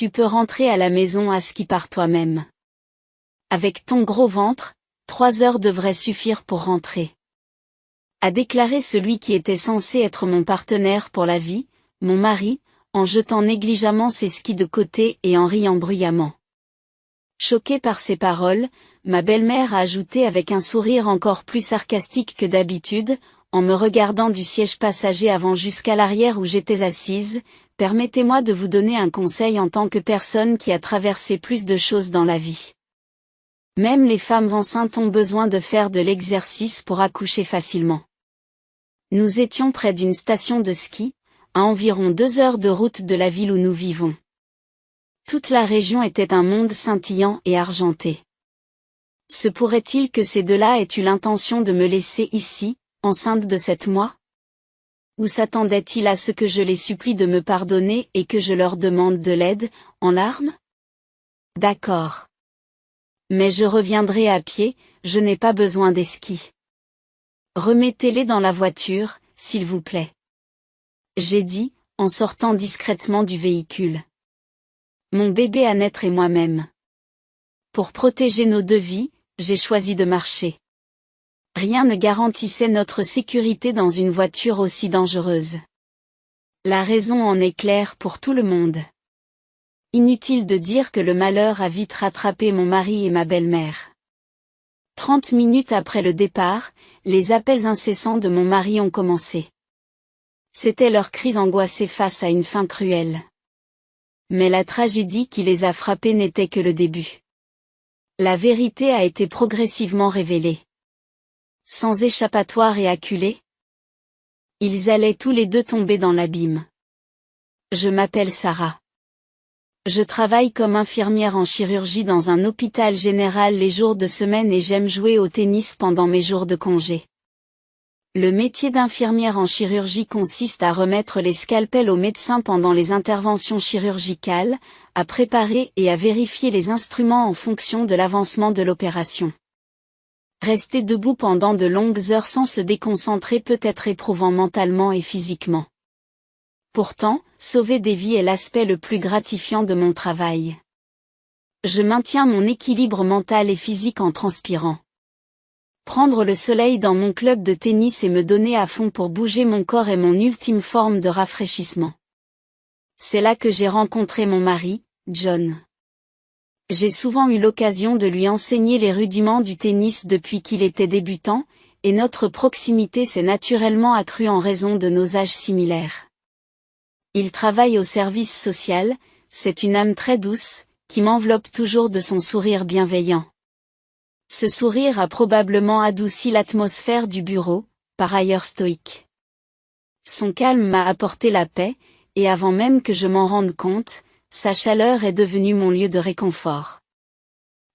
Tu peux rentrer à la maison à ski par toi-même. Avec ton gros ventre, 3 heures devraient suffire pour rentrer. A déclaré celui qui était censé être mon partenaire pour la vie, mon mari, en jetant négligemment ses skis de côté et en riant bruyamment. Choquée par ces paroles, ma belle-mère a ajouté avec un sourire encore plus sarcastique que d'habitude, en me regardant du siège passager avant jusqu'à l'arrière où j'étais assise, « Permettez-moi de vous donner un conseil en tant que personne qui a traversé plus de choses dans la vie. Même les femmes enceintes ont besoin de faire de l'exercice pour accoucher facilement. » Nous étions près d'une station de ski, à environ 2 heures de route de la ville où nous vivons. Toute la région était un monde scintillant et argenté. Se pourrait-il que ces deux-là aient eu l'intention de me laisser ici, enceinte de 7 mois? Ou s'attendaient-ils à ce que je les supplie de me pardonner et que je leur demande de l'aide, en larmes? D'accord. Mais je reviendrai à pied, je n'ai pas besoin des skis. Remettez-les dans la voiture, s'il vous plaît. J'ai dit, en sortant discrètement du véhicule. Mon bébé à naître et moi-même. Pour protéger nos 2 vies, j'ai choisi de marcher. Rien ne garantissait notre sécurité dans une voiture aussi dangereuse. La raison en est claire pour tout le monde. Inutile de dire que le malheur a vite rattrapé mon mari et ma belle-mère. 30 minutes après le départ, les appels incessants de mon mari ont commencé. C'était leur crise angoissée face à une faim cruelle. Mais la tragédie qui les a frappés n'était que le début. La vérité a été progressivement révélée. Sans échappatoire et acculé, ils allaient tous les deux tomber dans l'abîme. Je m'appelle Sarah. Je travaille comme infirmière en chirurgie dans un hôpital général les jours de semaine et j'aime jouer au tennis pendant mes jours de congé. Le métier d'infirmière en chirurgie consiste à remettre les scalpels aux médecins pendant les interventions chirurgicales, à préparer et à vérifier les instruments en fonction de l'avancement de l'opération. Rester debout pendant de longues heures sans se déconcentrer peut être éprouvant mentalement et physiquement. Pourtant, sauver des vies est l'aspect le plus gratifiant de mon travail. Je maintiens mon équilibre mental et physique en transpirant. Prendre le soleil dans mon club de tennis et me donner à fond pour bouger mon corps est mon ultime forme de rafraîchissement. C'est là que j'ai rencontré mon mari, John. J'ai souvent eu l'occasion de lui enseigner les rudiments du tennis depuis qu'il était débutant, et notre proximité s'est naturellement accrue en raison de nos âges similaires. Il travaille au service social, c'est une âme très douce, qui m'enveloppe toujours de son sourire bienveillant. Ce sourire a probablement adouci l'atmosphère du bureau, par ailleurs stoïque. Son calme m'a apporté la paix, et avant même que je m'en rende compte, sa chaleur est devenue mon lieu de réconfort.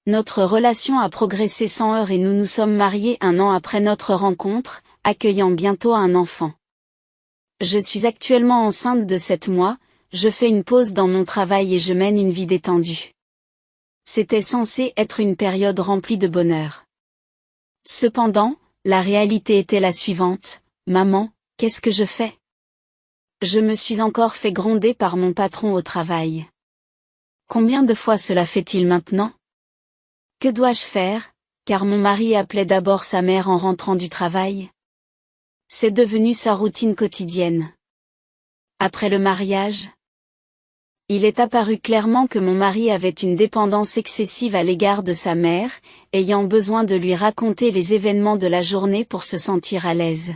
Notre relation a progressé sans heurts et nous nous sommes mariés 1 an après notre rencontre, accueillant bientôt un enfant. Je suis actuellement enceinte de 7 mois, je fais une pause dans mon travail et je mène une vie détendue. C'était censé être une période remplie de bonheur. Cependant, la réalité était la suivante, « Maman, qu'est-ce que je fais ?» Je me suis encore fait gronder par mon patron au travail. Combien de fois cela fait-il maintenant? Que dois-je faire, car mon mari appelait d'abord sa mère en rentrant du travail? C'est devenu sa routine quotidienne. Après le mariage, il est apparu clairement que mon mari avait une dépendance excessive à l'égard de sa mère, ayant besoin de lui raconter les événements de la journée pour se sentir à l'aise.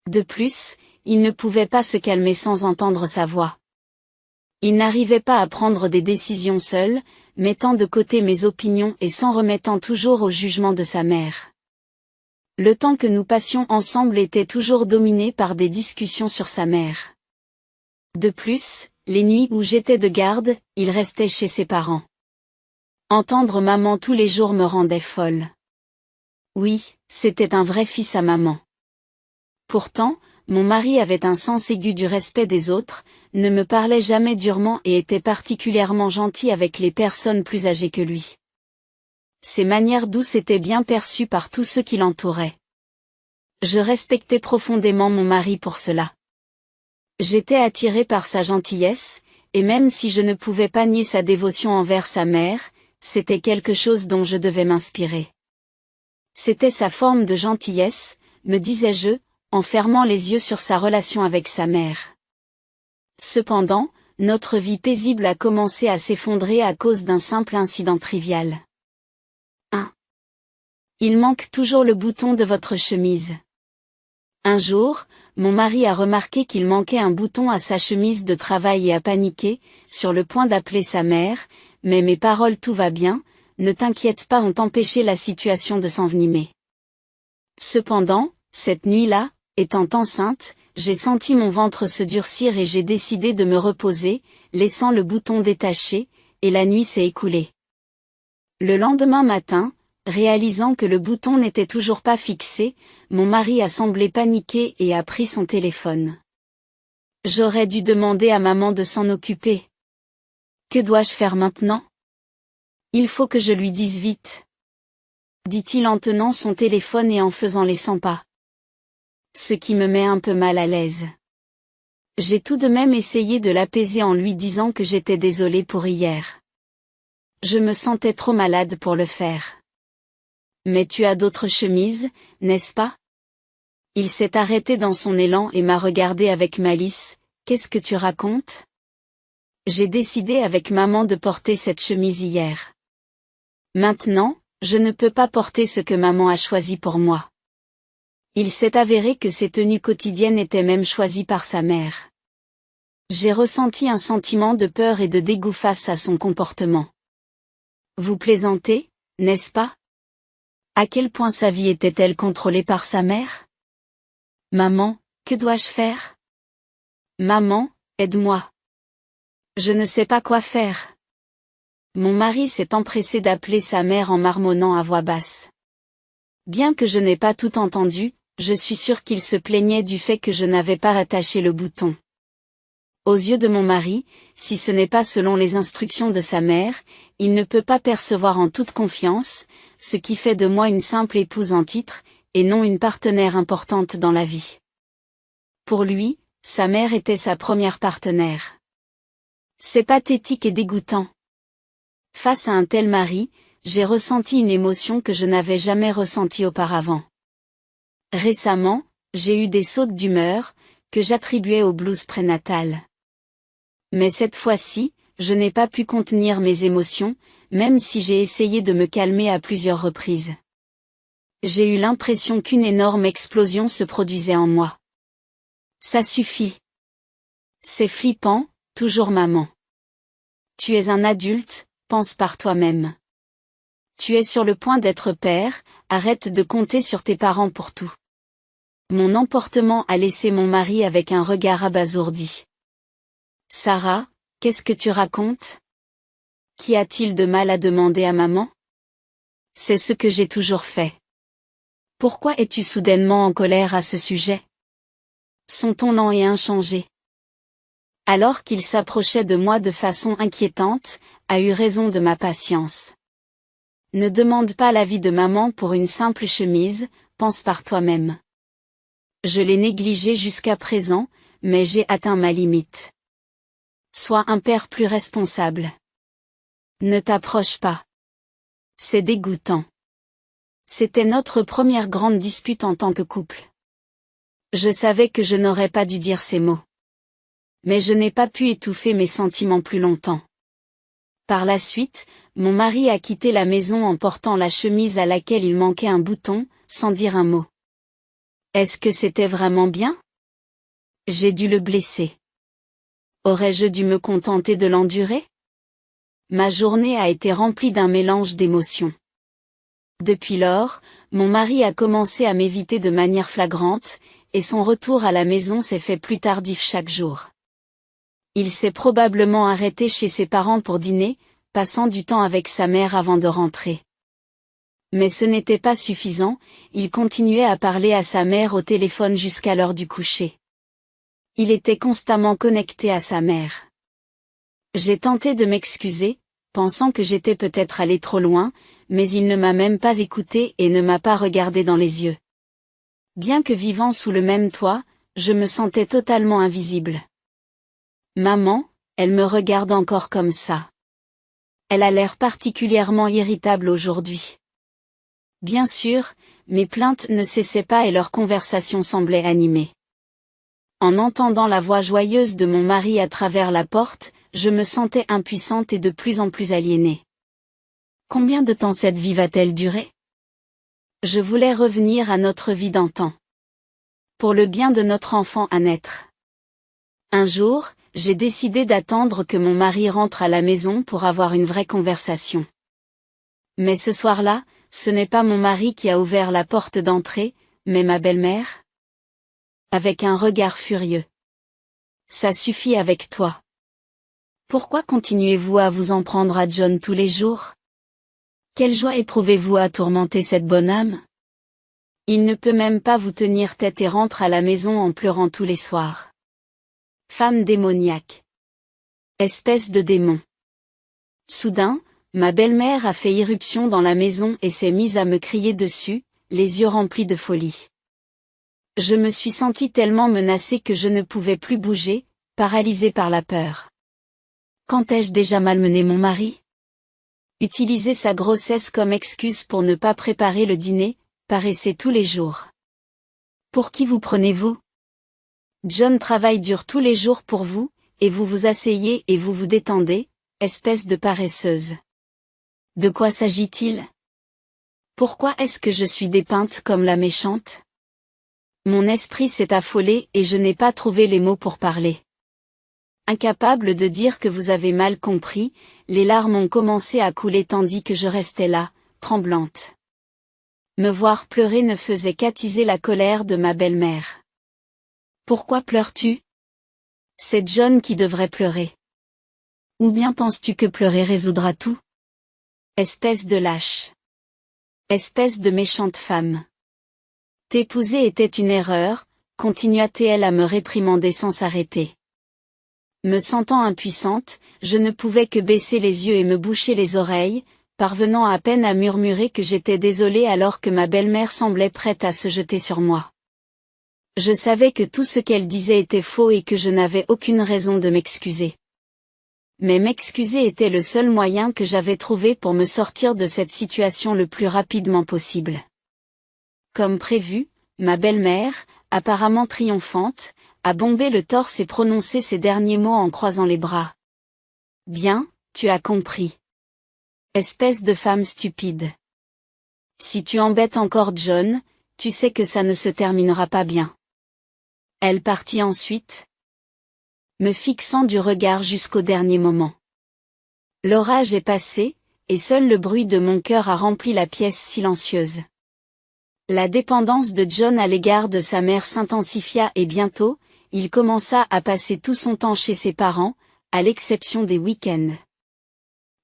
De plus, il ne pouvait pas se calmer sans entendre sa voix. Il n'arrivait pas à prendre des décisions seul, mettant de côté mes opinions et s'en remettant toujours au jugement de sa mère. Le temps que nous passions ensemble était toujours dominé par des discussions sur sa mère. De plus, les nuits où j'étais de garde, il restait chez ses parents. Entendre maman tous les jours me rendait folle. Oui, c'était un vrai fils à maman. Pourtant, mon mari avait un sens aigu du respect des autres, ne me parlait jamais durement et était particulièrement gentil avec les personnes plus âgées que lui. Ses manières douces étaient bien perçues par tous ceux qui l'entouraient. Je respectais profondément mon mari pour cela. J'étais attirée par sa gentillesse, et même si je ne pouvais pas nier sa dévotion envers sa mère, c'était quelque chose dont je devais m'inspirer. C'était sa forme de gentillesse, me disais-je, en fermant les yeux sur sa relation avec sa mère. Cependant, notre vie paisible a commencé à s'effondrer à cause d'un simple incident trivial. 1. Il manque toujours le bouton de votre chemise. Un jour, mon mari a remarqué qu'il manquait un bouton à sa chemise de travail et a paniqué, sur le point d'appeler sa mère, mais mes paroles tout va bien, ne t'inquiète pas ont empêché la situation de s'envenimer. Cependant, cette nuit-là, étant enceinte, j'ai senti mon ventre se durcir et j'ai décidé de me reposer, laissant le bouton détaché, et la nuit s'est écoulée. Le lendemain matin, réalisant que le bouton n'était toujours pas fixé, mon mari a semblé paniquer et a pris son téléphone. J'aurais dû demander à maman de s'en occuper. Que dois-je faire maintenant? Il faut que je lui dise vite, dit-il en tenant son téléphone et en faisant les 100 pas. Ce qui me met un peu mal à l'aise. J'ai tout de même essayé de l'apaiser en lui disant que j'étais désolée pour hier. Je me sentais trop malade pour le faire. Mais tu as d'autres chemises, n'est-ce pas? Il s'est arrêté dans son élan et m'a regardé avec malice. Qu'est-ce que tu racontes? J'ai décidé avec maman de porter cette chemise hier. Maintenant, je ne peux pas porter ce que maman a choisi pour moi. Il s'est avéré que ses tenues quotidiennes étaient même choisies par sa mère. J'ai ressenti un sentiment de peur et de dégoût face à son comportement. Vous plaisantez, n'est-ce pas? À quel point sa vie était-elle contrôlée par sa mère? Maman, que dois-je faire? Maman, aide-moi. Je ne sais pas quoi faire. Mon mari s'est empressé d'appeler sa mère en marmonnant à voix basse. Bien que je n'ai pas tout entendu, je suis sûre qu'il se plaignait du fait que je n'avais pas attaché le bouton. Aux yeux de mon mari, si ce n'est pas selon les instructions de sa mère, il ne peut pas percevoir en toute confiance, ce qui fait de moi une simple épouse en titre, et non une partenaire importante dans la vie. Pour lui, sa mère était sa première partenaire. C'est pathétique et dégoûtant. Face à un tel mari, j'ai ressenti une émotion que je n'avais jamais ressentie auparavant. Récemment, j'ai eu des sautes d'humeur, que j'attribuais au blues prénatal. Mais cette fois-ci, je n'ai pas pu contenir mes émotions, même si j'ai essayé de me calmer à plusieurs reprises. J'ai eu l'impression qu'une énorme explosion se produisait en moi. Ça suffit. C'est flippant, toujours maman. Tu es un adulte, pense par toi-même. Tu es sur le point d'être père, arrête de compter sur tes parents pour tout. Mon emportement a laissé mon mari avec un regard abasourdi. Sarah, qu'est-ce que tu racontes? Qu'y a-t-il de mal à demander à maman? C'est ce que j'ai toujours fait. Pourquoi es-tu soudainement en colère à ce sujet? Son ton lent et inchangé. Alors qu'il s'approchait de moi de façon inquiétante, a eu raison de ma patience. Ne demande pas l'avis de maman pour une simple chemise, pense par toi-même. Je l'ai négligé jusqu'à présent, mais j'ai atteint ma limite. Sois un père plus responsable. Ne t'approche pas. C'est dégoûtant. C'était notre première grande dispute en tant que couple. Je savais que je n'aurais pas dû dire ces mots. Mais je n'ai pas pu étouffer mes sentiments plus longtemps. Par la suite, mon mari a quitté la maison en portant la chemise à laquelle il manquait un bouton, sans dire un mot. Est-ce que c'était vraiment bien? J'ai dû le blesser. Aurais-je dû me contenter de l'endurer? Ma journée a été remplie d'un mélange d'émotions. Depuis lors, mon mari a commencé à m'éviter de manière flagrante, et son retour à la maison s'est fait plus tardif chaque jour. Il s'est probablement arrêté chez ses parents pour dîner, passant du temps avec sa mère avant de rentrer. Mais ce n'était pas suffisant, il continuait à parler à sa mère au téléphone jusqu'à l'heure du coucher. Il était constamment connecté à sa mère. J'ai tenté de m'excuser, pensant que j'étais peut-être allé trop loin, mais il ne m'a même pas écouté et ne m'a pas regardé dans les yeux. Bien que vivant sous le même toit, je me sentais totalement invisible. Maman, Elle me regarde encore comme ça. Elle a l'air particulièrement irritable aujourd'hui. Bien sûr, mes plaintes ne cessaient pas et leur conversation semblait animée. En entendant la voix joyeuse de mon mari à travers la porte, je me sentais impuissante et de plus en plus aliénée. Combien de temps cette vie va-t-elle durer? Je voulais revenir à notre vie d'antan. Pour le bien de notre enfant à naître. Un jour, j'ai décidé d'attendre que mon mari rentre à la maison pour avoir une vraie conversation. Mais ce soir-là, ce n'est pas mon mari qui a ouvert la porte d'entrée, mais ma belle-mère. Avec un regard furieux. Ça suffit avec toi. Pourquoi continuez-vous à vous en prendre à John tous les jours? Quelle joie éprouvez-vous à tourmenter cette bonne âme? Il ne peut même pas vous tenir tête et rentre à la maison en pleurant tous les soirs. Femme démoniaque. Espèce de démon. Soudain, ma belle-mère a fait irruption dans la maison et s'est mise à me crier dessus, les yeux remplis de folie. Je me suis sentie tellement menacée que je ne pouvais plus bouger, paralysée par la peur. Quand ai-je déjà malmené mon mari? Utiliser sa grossesse comme excuse pour ne pas préparer le dîner, paraissait tous les jours. Pour qui vous prenez-vous? John travaille dur tous les jours pour vous, et vous vous asseyez et vous vous détendez, espèce de paresseuse. De quoi s'agit-il? Pourquoi est-ce que je suis dépeinte comme la méchante? Mon esprit s'est affolé et je n'ai pas trouvé les mots pour parler. Incapable de dire que vous avez mal compris, les larmes ont commencé à couler tandis que je restais là, tremblante. Me voir pleurer ne faisait qu'attiser la colère de ma belle-mère. Pourquoi pleures-tu? C'est John qui devrait pleurer. Ou bien penses-tu que pleurer résoudra tout? Espèce de lâche. Espèce de méchante femme. T'épouser était une erreur, continua-t-elle à me réprimander sans s'arrêter. Me sentant impuissante, je ne pouvais que baisser les yeux et me boucher les oreilles, parvenant à peine à murmurer que j'étais désolée alors que ma belle-mère semblait prête à se jeter sur moi. Je savais que tout ce qu'elle disait était faux et que je n'avais aucune raison de m'excuser. Mais m'excuser était le seul moyen que j'avais trouvé pour me sortir de cette situation le plus rapidement possible. Comme prévu, ma belle-mère, apparemment triomphante, a bombé le torse et prononcé ces derniers mots en croisant les bras. Bien, tu as compris. Espèce de femme stupide. Si tu embêtes encore John, tu sais que ça ne se terminera pas bien. Elle partit ensuite, me fixant du regard jusqu'au dernier moment. L'orage est passé, et seul le bruit de mon cœur a rempli la pièce silencieuse. La dépendance de John à l'égard de sa mère s'intensifia et bientôt, il commença à passer tout son temps chez ses parents, à l'exception des week-ends.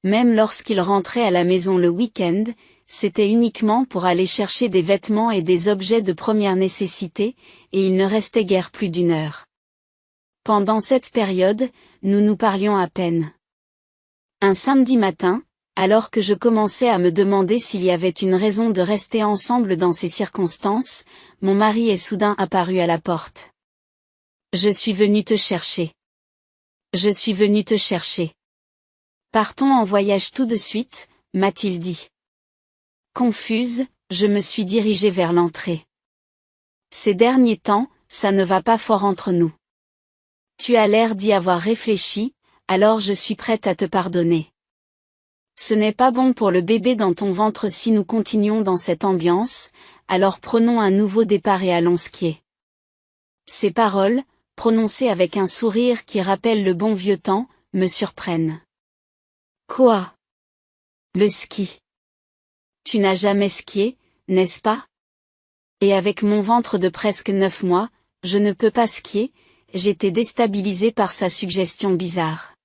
Même lorsqu'il rentrait à la maison le week-end, c'était uniquement pour aller chercher des vêtements et des objets de première nécessité, et il ne restait guère plus d'une heure. Pendant cette période, nous nous parlions à peine. Un samedi matin, alors que je commençais à me demander s'il y avait une raison de rester ensemble dans ces circonstances, mon mari est soudain apparu à la porte. Je suis venu te chercher. Je suis venu te chercher. Partons en voyage tout de suite, m'a-t-il dit. Confuse, je me suis dirigée vers l'entrée. Ces derniers temps, ça ne va pas fort entre nous. Tu as l'air d'y avoir réfléchi, alors je suis prête à te pardonner. Ce n'est pas bon pour le bébé dans ton ventre si nous continuons dans cette ambiance, alors prenons un nouveau départ et allons skier. Ces paroles, prononcées avec un sourire qui rappelle le bon vieux temps, me surprennent. Quoi? Le ski. Tu n'as jamais skié, n'est-ce pas? Et avec mon ventre de presque 9 mois, je ne peux pas skier, j'étais déstabilisée par sa suggestion bizarre.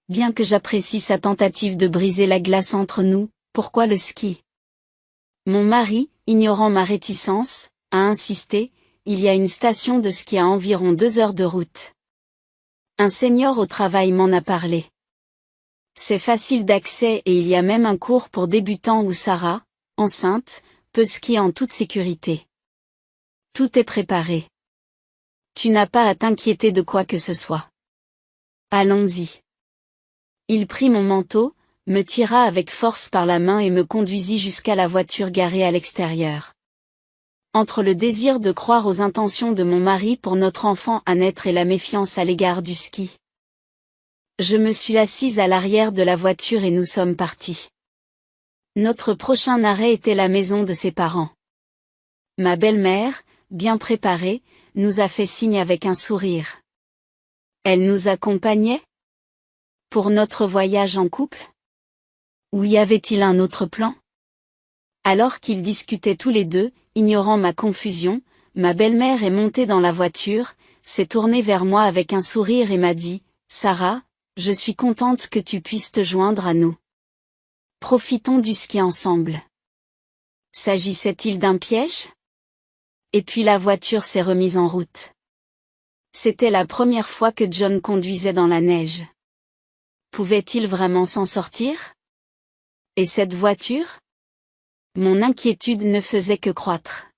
Bien que j'apprécie sa tentative de briser la glace entre nous, pourquoi le ski? Mon mari, ignorant ma réticence, a insisté, il y a une station de ski à environ 2 heures de route. Un senior au travail m'en a parlé. C'est facile d'accès et il y a même un cours pour débutants où Sarah, enceinte, peut skier en toute sécurité. Tout est préparé. Tu n'as pas à t'inquiéter de quoi que ce soit. Allons-y. Il prit mon manteau, me tira avec force par la main et me conduisit jusqu'à la voiture garée à l'extérieur. Entre le désir de croire aux intentions de mon mari pour notre enfant à naître et la méfiance à l'égard du ski, je me suis assise à l'arrière de la voiture et nous sommes partis. Notre prochain arrêt était la maison de ses parents. Ma belle-mère, bien préparée, nous a fait signe avec un sourire. Elle nous accompagnait ? Pour notre voyage en couple ? Ou y avait-il un autre plan ? Alors qu'ils discutaient tous les deux, ignorant ma confusion, ma belle-mère est montée dans la voiture, s'est tournée vers moi avec un sourire et m'a dit « Sarah, je suis contente que tu puisses te joindre à nous. Profitons du ski ensemble. » S'agissait-il d'un piège ? Et puis la voiture s'est remise en route. C'était la première fois que John conduisait dans la neige. Pouvait-il vraiment s'en sortir ? Et cette voiture ? Mon inquiétude ne faisait que croître.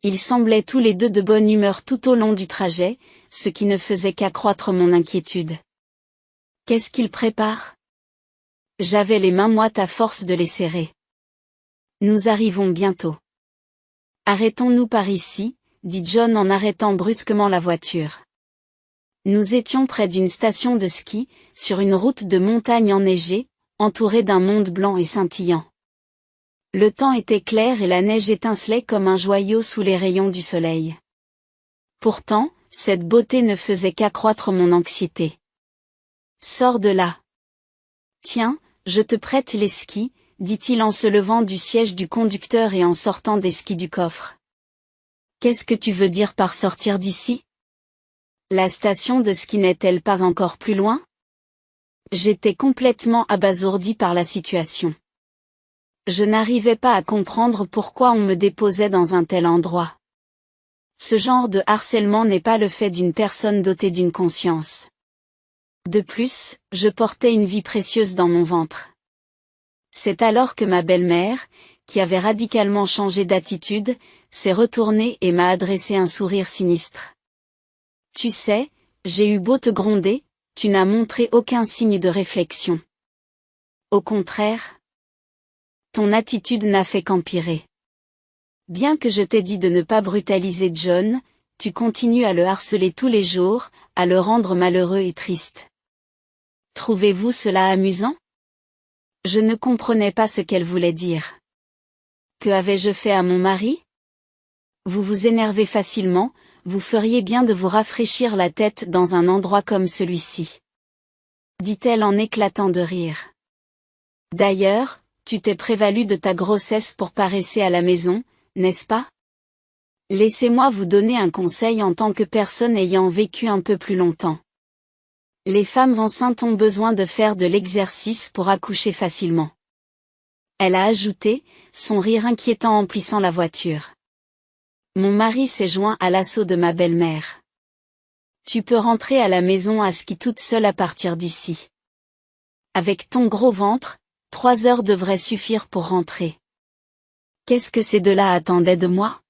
Ils semblaient tous les deux de bonne humeur tout au long du trajet, ce qui ne faisait qu'accroître mon inquiétude. Qu'est-ce qu'ils préparent ? J'avais les mains moites à force de les serrer. Nous arrivons bientôt. Arrêtons-nous par ici, dit John en arrêtant brusquement la voiture. Nous étions près d'une station de ski, sur une route de montagne enneigée, entourée d'un monde blanc et scintillant. Le temps était clair et la neige étincelait comme un joyau sous les rayons du soleil. Pourtant, cette beauté ne faisait qu'accroître mon anxiété. Sors de là. Tiens, je te prête les skis, dit-il en se levant du siège du conducteur et en sortant des skis du coffre. Qu'est-ce que tu veux dire par sortir d'ici ? La station de ski n'est-elle pas encore plus loin ? J'étais complètement abasourdi par la situation. Je n'arrivais pas à comprendre pourquoi on me déposait dans un tel endroit. Ce genre de harcèlement n'est pas le fait d'une personne dotée d'une conscience. De plus, je portais une vie précieuse dans mon ventre. C'est alors que ma belle-mère, qui avait radicalement changé d'attitude, s'est retournée et m'a adressé un sourire sinistre. Tu sais, j'ai eu beau te gronder, tu n'as montré aucun signe de réflexion. Au contraire, ton attitude n'a fait qu'empirer. Bien que je t'ai dit de ne pas brutaliser John, tu continues à le harceler tous les jours, à le rendre malheureux et triste. Trouvez-vous cela amusant ? Je ne comprenais pas ce qu'elle voulait dire. Que avais-je fait à mon mari ? Vous vous énervez facilement, vous feriez bien de vous rafraîchir la tête dans un endroit comme celui-ci. Dit-elle en éclatant de rire. D'ailleurs, tu t'es prévalu de ta grossesse pour paresser à la maison, n'est-ce pas ? Laissez-moi vous donner un conseil en tant que personne ayant vécu un peu plus longtemps. Les femmes enceintes ont besoin de faire de l'exercice pour accoucher facilement. Elle a ajouté, son rire inquiétant emplissant la voiture. Mon mari s'est joint à l'assaut de ma belle-mère. Tu peux rentrer à la maison à ski toute seule à partir d'ici. Avec ton gros ventre, 3 heures devraient suffire pour rentrer. Qu'est-ce que ces deux-là attendaient de moi ?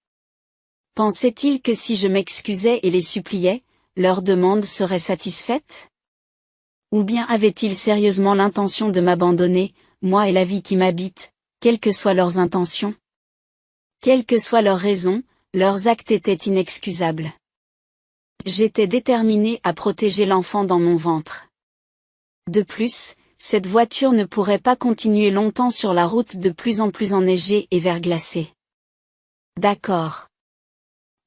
Pensaient-ils que si je m'excusais et les suppliais, leur demande serait satisfaite ? Ou bien avaient-ils sérieusement l'intention de m'abandonner, moi et la vie qui m'habite, quelles que soient leurs intentions ? Quelles que soient leurs raisons, leurs actes étaient inexcusables. J'étais déterminée à protéger l'enfant dans mon ventre. De plus, cette voiture ne pourrait pas continuer longtemps sur la route de plus en plus enneigée et verglacée. D'accord.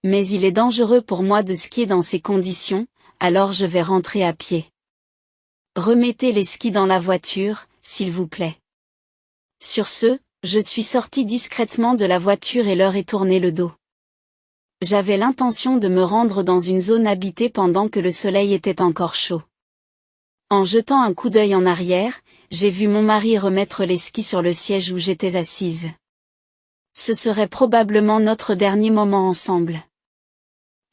Mais il est dangereux pour moi de skier dans ces conditions, alors je vais rentrer à pied. Remettez les skis dans la voiture, s'il vous plaît. Sur ce, je suis sortie discrètement de la voiture et leur ai tourné le dos. J'avais l'intention de me rendre dans une zone habitée pendant que le soleil était encore chaud. En jetant un coup d'œil en arrière, j'ai vu mon mari remettre les skis sur le siège où j'étais assise. Ce serait probablement notre dernier moment ensemble.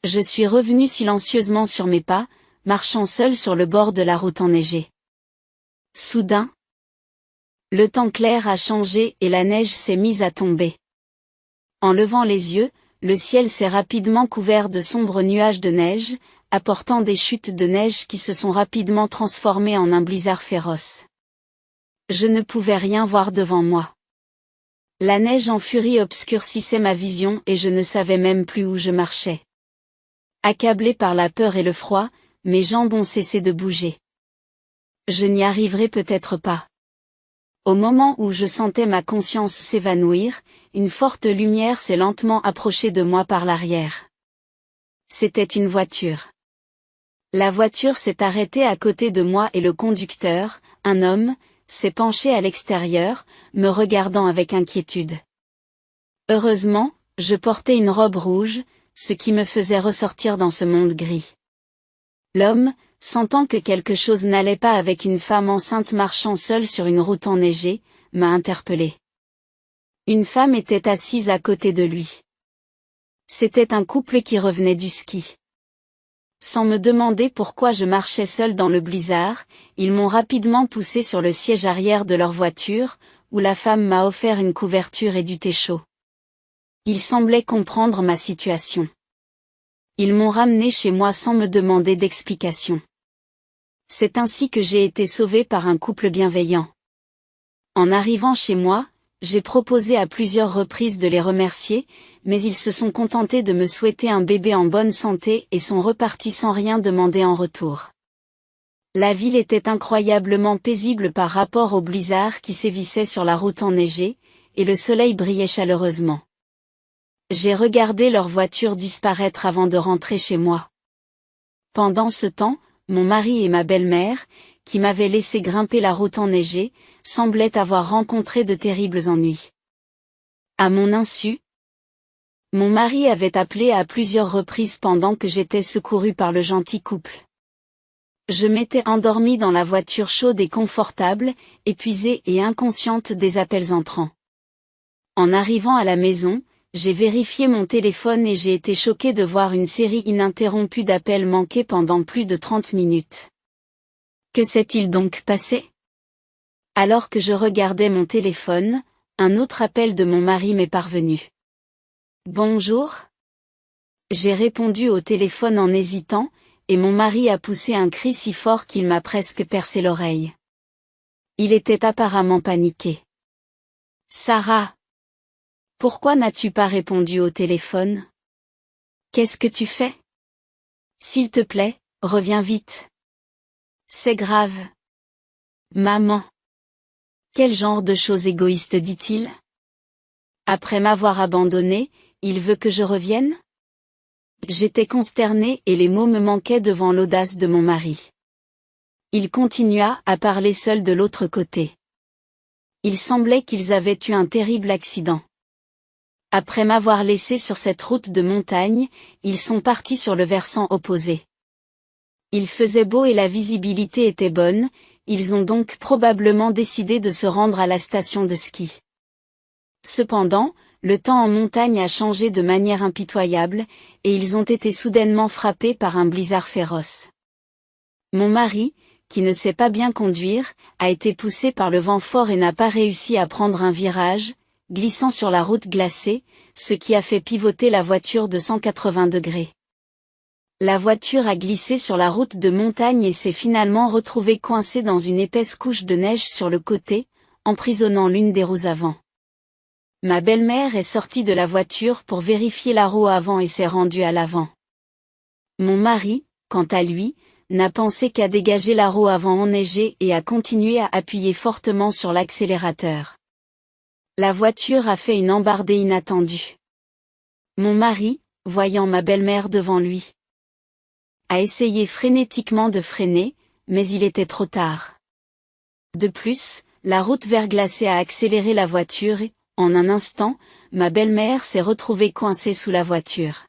Je suis revenue silencieusement sur mes pas, marchant seule sur le bord de la route enneigée. Soudain, le temps clair a changé et la neige s'est mise à tomber. En levant les yeux, le ciel s'est rapidement couvert de sombres nuages de neige, apportant des chutes de neige qui se sont rapidement transformées en un blizzard féroce. Je ne pouvais rien voir devant moi. La neige en furie obscurcissait ma vision et je ne savais même plus où je marchais. Accablé par la peur et le froid, mes jambes ont cessé de bouger. Je n'y arriverai peut-être pas. Au moment où je sentais ma conscience s'évanouir, une forte lumière s'est lentement approchée de moi par l'arrière. C'était une voiture. La voiture s'est arrêtée à côté de moi et le conducteur, un homme, s'est penché à l'extérieur, me regardant avec inquiétude. Heureusement, je portais une robe rouge, ce qui me faisait ressortir dans ce monde gris. L'homme, sentant que quelque chose n'allait pas avec une femme enceinte marchant seule sur une route enneigée, m'a interpellé. Une femme était assise à côté de lui. C'était un couple qui revenait du ski. Sans me demander pourquoi je marchais seule dans le blizzard, ils m'ont rapidement poussé sur le siège arrière de leur voiture, où la femme m'a offert une couverture et du thé chaud. Ils semblaient comprendre ma situation. Ils m'ont ramené chez moi sans me demander d'explication. C'est ainsi que j'ai été sauvée par un couple bienveillant. En arrivant chez moi, j'ai proposé à plusieurs reprises de les remercier, mais ils se sont contentés de me souhaiter un bébé en bonne santé et sont repartis sans rien demander en retour. La ville était incroyablement paisible par rapport au blizzard qui sévissait sur la route enneigée, et le soleil brillait chaleureusement. J'ai regardé leur voiture disparaître avant de rentrer chez moi. Pendant ce temps, mon mari et ma belle-mère, qui m'avaient laissé grimper la route enneigée, semblaient avoir rencontré de terribles ennuis. À mon insu, mon mari avait appelé à plusieurs reprises pendant que j'étais secourue par le gentil couple. Je m'étais endormie dans la voiture chaude et confortable, épuisée et inconsciente des appels entrants. En arrivant à la maison, j'ai vérifié mon téléphone et j'ai été choquée de voir une série ininterrompue d'appels manqués pendant plus de 30 minutes. Que s'est-il donc passé? Alors que je regardais mon téléphone, un autre appel de mon mari m'est parvenu. Bonjour? J'ai répondu au téléphone en hésitant, et mon mari a poussé un cri si fort qu'il m'a presque percé l'oreille. Il était apparemment paniqué. Sarah! Pourquoi n'as-tu pas répondu au téléphone? Qu'est-ce que tu fais? S'il te plaît, reviens vite. C'est grave. Maman. Quel genre de choses égoïstes dit-il? Après m'avoir abandonné, il veut que je revienne? J'étais consternée et les mots me manquaient devant l'audace de mon mari. Il continua à parler seul de l'autre côté. Il semblait qu'ils avaient eu un terrible accident. Après m'avoir laissé sur cette route de montagne, ils sont partis sur le versant opposé. Il faisait beau et la visibilité était bonne, ils ont donc probablement décidé de se rendre à la station de ski. Cependant, le temps en montagne a changé de manière impitoyable, et ils ont été soudainement frappés par un blizzard féroce. Mon mari, qui ne sait pas bien conduire, a été poussé par le vent fort et n'a pas réussi à prendre un virage, glissant sur la route glacée, ce qui a fait pivoter la voiture de 180 degrés. La voiture a glissé sur la route de montagne et s'est finalement retrouvée coincée dans une épaisse couche de neige sur le côté, emprisonnant l'une des roues avant. Ma belle-mère est sortie de la voiture pour vérifier la roue avant et s'est rendue à l'avant. Mon mari, quant à lui, n'a pensé qu'à dégager la roue avant enneigée et a continué à appuyer fortement sur l'accélérateur. La voiture a fait une embardée inattendue. Mon mari, voyant ma belle-mère devant lui, a essayé frénétiquement de freiner, mais il était trop tard. De plus, la route verglacée a accéléré la voiture et, en un instant, ma belle-mère s'est retrouvée coincée sous la voiture.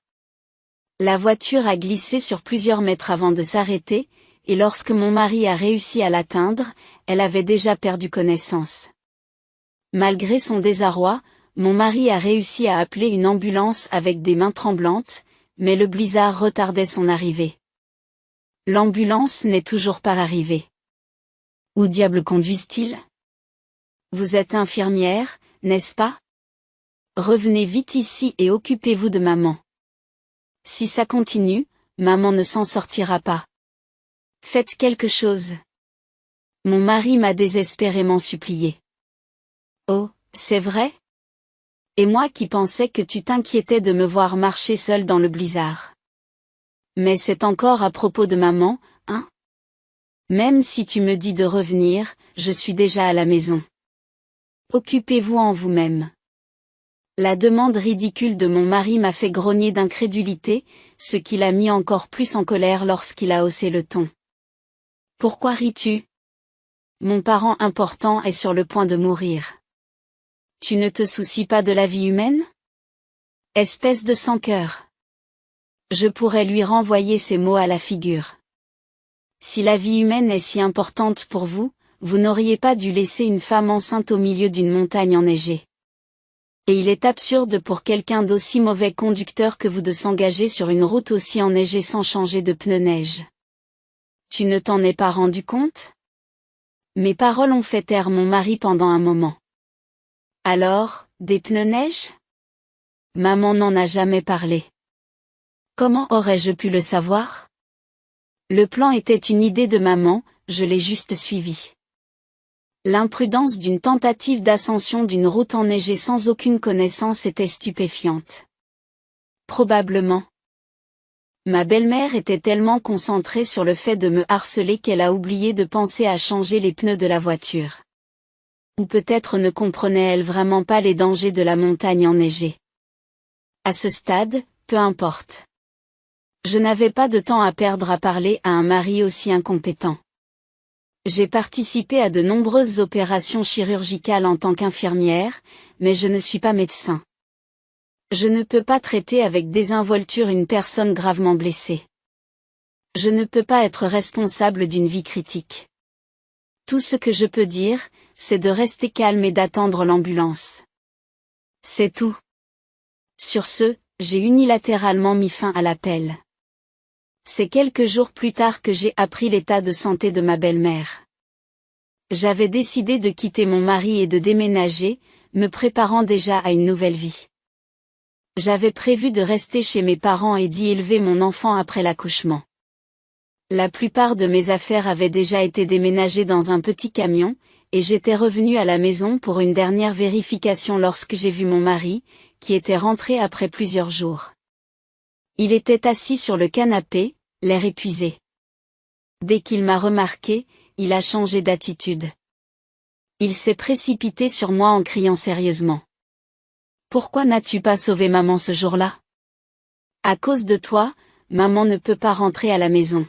La voiture a glissé sur plusieurs mètres avant de s'arrêter, et lorsque mon mari a réussi à l'atteindre, elle avait déjà perdu connaissance. Malgré son désarroi, mon mari a réussi à appeler une ambulance avec des mains tremblantes, mais le blizzard retardait son arrivée. L'ambulance n'est toujours pas arrivée. Où diable conduisent-ils? Vous êtes infirmière, n'est-ce pas? Revenez vite ici et occupez-vous de maman. Si ça continue, maman ne s'en sortira pas. Faites quelque chose. Mon mari m'a désespérément supplié. Oh, c'est vrai? Et moi qui pensais que tu t'inquiétais de me voir marcher seule dans le blizzard. Mais c'est encore à propos de maman, hein? Même si tu me dis de revenir, je suis déjà à la maison. Occupez-vous en vous-même. La demande ridicule de mon mari m'a fait grogner d'incrédulité, ce qui l'a mis encore plus en colère lorsqu'il a haussé le ton. Pourquoi ris-tu? Mon parent important est sur le point de mourir. Tu ne te soucies pas de la vie humaine? Espèce de sans-cœur. Je pourrais lui renvoyer ces mots à la figure. Si la vie humaine est si importante pour vous, vous n'auriez pas dû laisser une femme enceinte au milieu d'une montagne enneigée. Et il est absurde pour quelqu'un d'aussi mauvais conducteur que vous de s'engager sur une route aussi enneigée sans changer de pneus neige. Tu ne t'en es pas rendu compte? Mes paroles ont fait taire mon mari pendant un moment. Alors, des pneus neige? Maman n'en a jamais parlé. Comment aurais-je pu le savoir? Le plan était une idée de maman, je l'ai juste suivi. L'imprudence d'une tentative d'ascension d'une route enneigée sans aucune connaissance était stupéfiante. Probablement. Ma belle-mère était tellement concentrée sur le fait de me harceler qu'elle a oublié de penser à changer les pneus de la voiture. Ou peut-être ne comprenait-elle vraiment pas les dangers de la montagne enneigée. À ce stade, peu importe. Je n'avais pas de temps à perdre à parler à un mari aussi incompétent. J'ai participé à de nombreuses opérations chirurgicales en tant qu'infirmière, mais je ne suis pas médecin. Je ne peux pas traiter avec désinvolture une personne gravement blessée. Je ne peux pas être responsable d'une vie critique. Tout ce que je peux dire, c'est de rester calme et d'attendre l'ambulance. C'est tout. Sur ce, j'ai unilatéralement mis fin à l'appel. C'est quelques jours plus tard que j'ai appris l'état de santé de ma belle-mère. J'avais décidé de quitter mon mari et de déménager, me préparant déjà à une nouvelle vie. J'avais prévu de rester chez mes parents et d'y élever mon enfant après l'accouchement. La plupart de mes affaires avaient déjà été déménagées dans un petit camion, et j'étais revenue à la maison pour une dernière vérification lorsque j'ai vu mon mari, qui était rentré après plusieurs jours. Il était assis sur le canapé, l'air épuisé. Dès qu'il m'a remarqué, il a changé d'attitude. Il s'est précipité sur moi en criant sérieusement. « Pourquoi n'as-tu pas sauvé maman ce jour-là? À cause de toi, maman ne peut pas rentrer à la maison.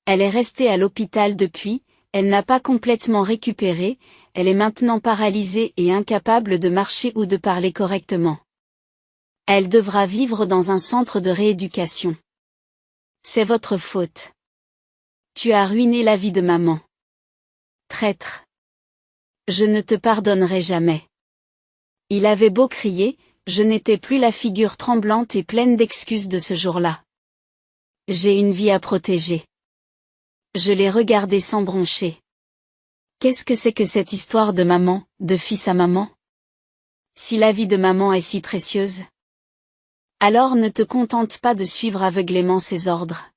Elle est restée à l'hôpital depuis, elle n'a pas complètement récupéré, elle est maintenant paralysée et incapable de marcher ou de parler correctement. Elle devra vivre dans un centre de rééducation. C'est votre faute. Tu as ruiné la vie de maman. Traître. Je ne te pardonnerai jamais. » Il avait beau crier, je n'étais plus la figure tremblante et pleine d'excuses de ce jour-là. J'ai une vie à protéger. Je l'ai regardé sans broncher. Qu'est-ce que c'est que cette histoire de maman, de fils à maman? Si la vie de maman est si précieuse, alors ne te contente pas de suivre aveuglément ses ordres.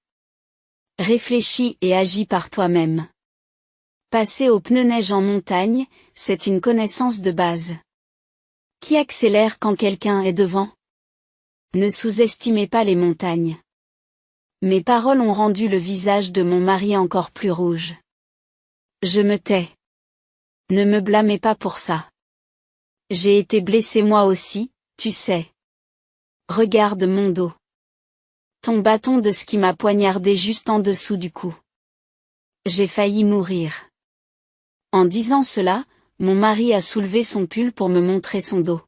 Réfléchis et agis par toi-même. Passer au pneu neige en montagne, c'est une connaissance de base. Qui accélère quand quelqu'un est devant? Ne sous-estimez pas les montagnes. Mes paroles ont rendu le visage de mon mari encore plus rouge. Je me tais. Ne me blâmez pas pour ça. J'ai été blessé moi aussi, tu sais. Regarde mon dos. Ton bâton de ski m'a poignardé juste en dessous du cou. J'ai failli mourir. En disant cela, mon mari a soulevé son pull pour me montrer son dos.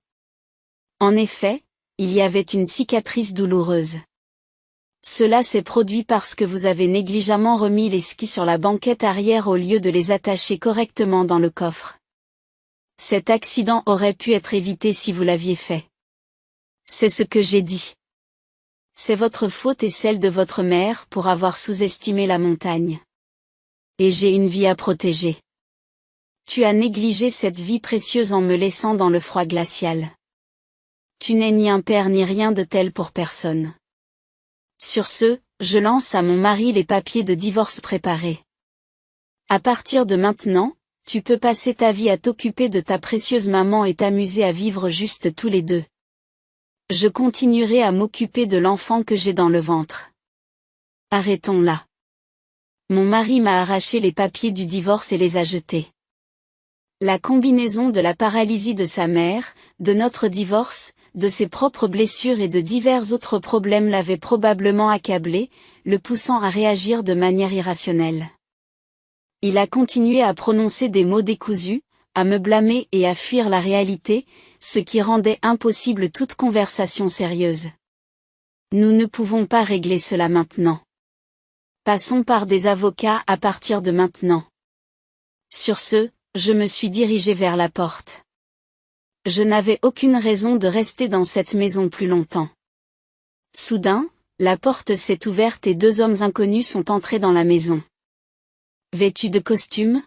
En effet, il y avait une cicatrice douloureuse. Cela s'est produit parce que vous avez négligemment remis les skis sur la banquette arrière au lieu de les attacher correctement dans le coffre. Cet accident aurait pu être évité si vous l'aviez fait. C'est ce que j'ai dit. C'est votre faute et celle de votre mère pour avoir sous-estimé la montagne. Et j'ai une vie à protéger. Tu as négligé cette vie précieuse en me laissant dans le froid glacial. Tu n'es ni un père ni rien de tel pour personne. Sur ce, je lance à mon mari les papiers de divorce préparés. À partir de maintenant, tu peux passer ta vie à t'occuper de ta précieuse maman et t'amuser à vivre juste tous les deux. Je continuerai à m'occuper de l'enfant que j'ai dans le ventre. Arrêtons là. Mon mari m'a arraché les papiers du divorce et les a jetés. La combinaison de la paralysie de sa mère, de notre divorce, de ses propres blessures et de divers autres problèmes l'avait probablement accablé, le poussant à réagir de manière irrationnelle. Il a continué à prononcer des mots décousus, à me blâmer et à fuir la réalité, ce qui rendait impossible toute conversation sérieuse. Nous ne pouvons pas régler cela maintenant. Passons par des avocats à partir de maintenant. Sur ce, je me suis dirigé vers la porte. Je n'avais aucune raison de rester dans cette maison plus longtemps. Soudain, la porte s'est ouverte et deux hommes inconnus sont entrés dans la maison. Vêtus de costume,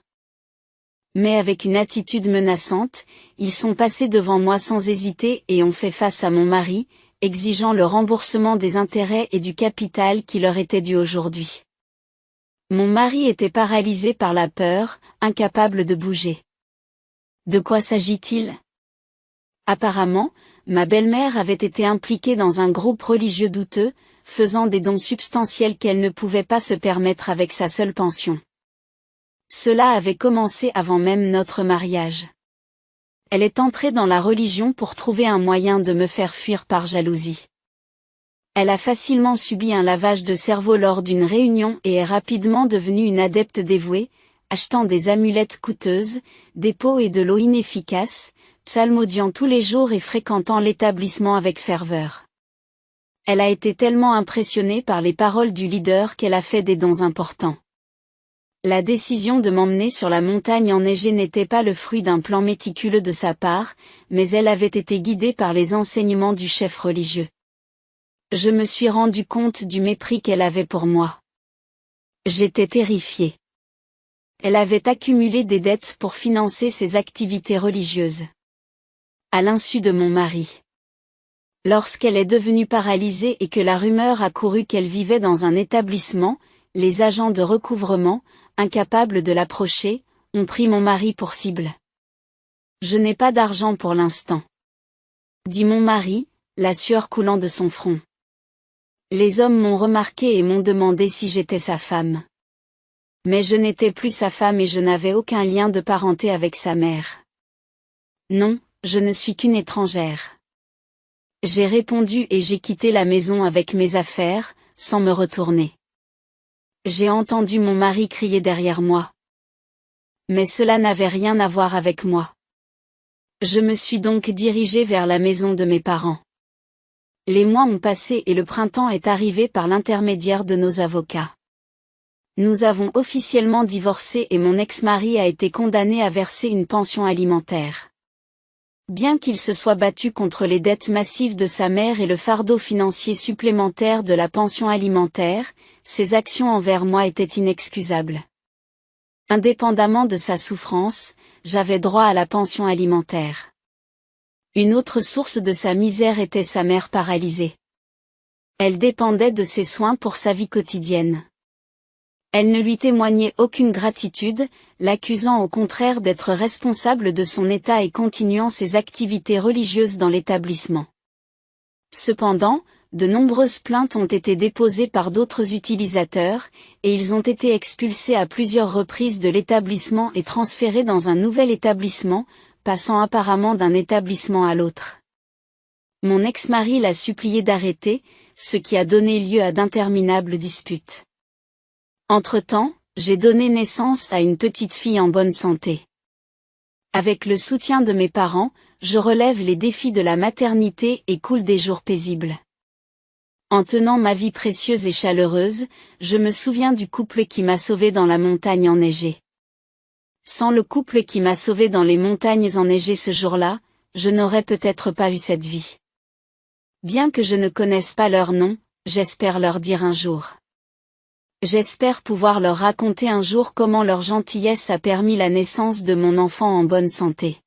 mais avec une attitude menaçante, ils sont passés devant moi sans hésiter et ont fait face à mon mari, exigeant le remboursement des intérêts et du capital qui leur était dû aujourd'hui. Mon mari était paralysé par la peur, incapable de bouger. De quoi s'agit-il ? Apparemment, ma belle-mère avait été impliquée dans un groupe religieux douteux, faisant des dons substantiels qu'elle ne pouvait pas se permettre avec sa seule pension. Cela avait commencé avant même notre mariage. Elle est entrée dans la religion pour trouver un moyen de me faire fuir par jalousie. Elle a facilement subi un lavage de cerveau lors d'une réunion et est rapidement devenue une adepte dévouée, achetant des amulettes coûteuses, des pots et de l'eau inefficace, psalmodiant tous les jours et fréquentant l'établissement avec ferveur. Elle a été tellement impressionnée par les paroles du leader qu'elle a fait des dons importants. La décision de m'emmener sur la montagne enneigée n'était pas le fruit d'un plan méticuleux de sa part, mais elle avait été guidée par les enseignements du chef religieux. Je me suis rendu compte du mépris qu'elle avait pour moi. J'étais terrifiée. Elle avait accumulé des dettes pour financer ses activités religieuses. À l'insu de mon mari. Lorsqu'elle est devenue paralysée et que la rumeur a couru qu'elle vivait dans un établissement, les agents de recouvrement, incapables de l'approcher, ont pris mon mari pour cible. Je n'ai pas d'argent pour l'instant, dit mon mari, la sueur coulant de son front. Les hommes m'ont remarqué et m'ont demandé si j'étais sa femme. Mais je n'étais plus sa femme et je n'avais aucun lien de parenté avec sa mère. Non, je ne suis qu'une étrangère. J'ai répondu et j'ai quitté la maison avec mes affaires, sans me retourner. J'ai entendu mon mari crier derrière moi. Mais cela n'avait rien à voir avec moi. Je me suis donc dirigée vers la maison de mes parents. Les mois ont passé et le printemps est arrivé par l'intermédiaire de nos avocats. Nous avons officiellement divorcé et mon ex-mari a été condamné à verser une pension alimentaire. Bien qu'il se soit battu contre les dettes massives de sa mère et le fardeau financier supplémentaire de la pension alimentaire, ses actions envers moi étaient inexcusables. Indépendamment de sa souffrance, j'avais droit à la pension alimentaire. Une autre source de sa misère était sa mère paralysée. Elle dépendait de ses soins pour sa vie quotidienne. Elle ne lui témoignait aucune gratitude, l'accusant au contraire d'être responsable de son état et continuant ses activités religieuses dans l'établissement. Cependant, de nombreuses plaintes ont été déposées par d'autres utilisateurs, et ils ont été expulsés à plusieurs reprises de l'établissement et transférés dans un nouvel établissement, passant apparemment d'un établissement à l'autre. Mon ex-mari l'a supplié d'arrêter, ce qui a donné lieu à d'interminables disputes. Entre-temps, j'ai donné naissance à une petite fille en bonne santé. Avec le soutien de mes parents, je relève les défis de la maternité et coule des jours paisibles. En tenant ma vie précieuse et chaleureuse, je me souviens du couple qui m'a sauvée dans la montagne enneigée. Sans le couple qui m'a sauvée dans les montagnes enneigées ce jour-là, je n'aurais peut-être pas eu cette vie. Bien que je ne connaisse pas leur nom, j'espère leur dire un jour. J'espère pouvoir leur raconter un jour comment leur gentillesse a permis la naissance de mon enfant en bonne santé.